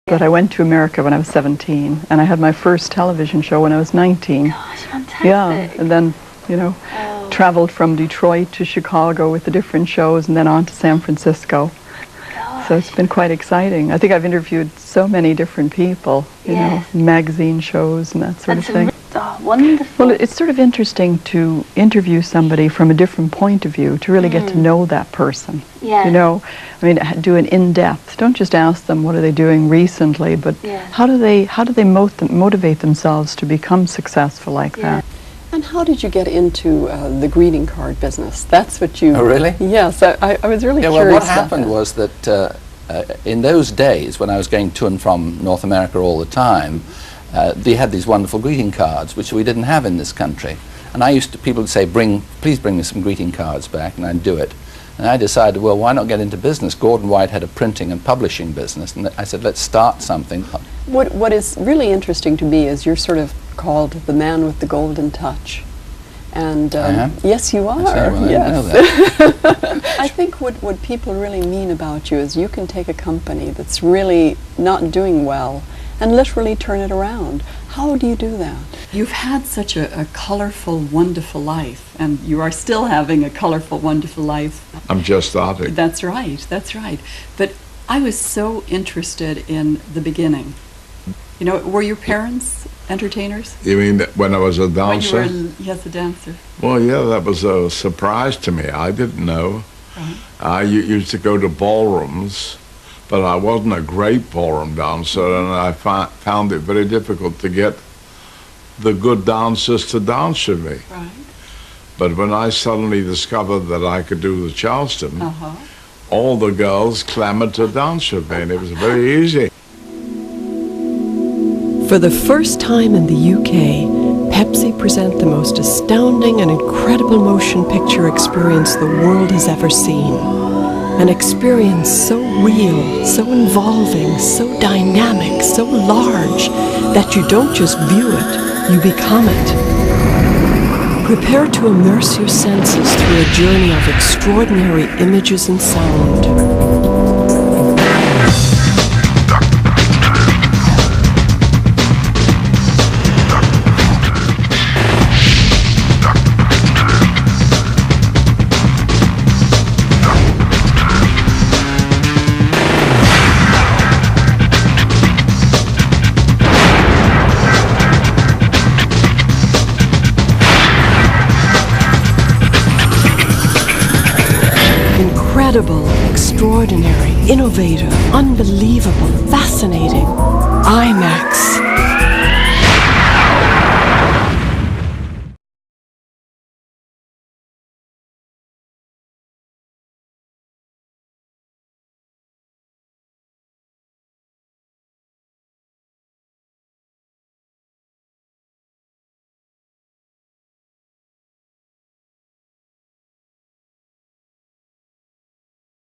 But I went to America when I was 17, and I had my first television show when I was 19. Gosh, fantastic. Yeah, and then, traveled from Detroit to Chicago with the different shows, and then on to San Francisco. Gosh. So it's been quite exciting. I think I've interviewed so many different people, magazine shows and that sort of thing. Oh, wonderful. Well, it's sort of interesting to interview somebody from a different point of view, to really get to know that person. Yeah. You know, I mean, do an in-depth. Don't just ask them what are they doing recently, but how do they motivate themselves to become successful like that. And how did you get into the greeting card business? That's what you... Oh, really? Yes, I was really curious. Well, what happened was that in those days, when I was going to and from North America all the time, they had these wonderful greeting cards, which we didn't have in this country. And people would say, please bring me some greeting cards back, and I'd do it. And I decided, well, why not get into business? Gordon White had a printing and publishing business, and I said, let's start something. What is really interesting to me is you're sort of called the man with the golden touch. And yes, you are. Well, yes. I know that. I think what people really mean about you is you can take a company that's really not doing well and literally turn it around. How do you do that? You've had such a colorful, wonderful life, and you are still having a colorful, wonderful life. I'm just starting. That's right, that's right. But I was so interested in the beginning. You know, were your parents entertainers? You mean that when I was a dancer? When you were, yes, a dancer. Well, yeah, that was a surprise to me. I didn't know. Right. I used to go to ballrooms, but I wasn't a great ballroom dancer, and I found it very difficult to get the good dancers to dance with me. Right. But when I suddenly discovered that I could do the Charleston, all the girls clamored to dance with me, and it was very easy. For the first time in the UK, Pepsi present the most astounding and incredible motion picture experience the world has ever seen. An experience so real, so involving, so dynamic, so large, that you don't just view it, you become it. Prepare to immerse your senses through a journey of extraordinary images and sound. Incredible, extraordinary, innovative, unbelievable, fascinating. IMAX.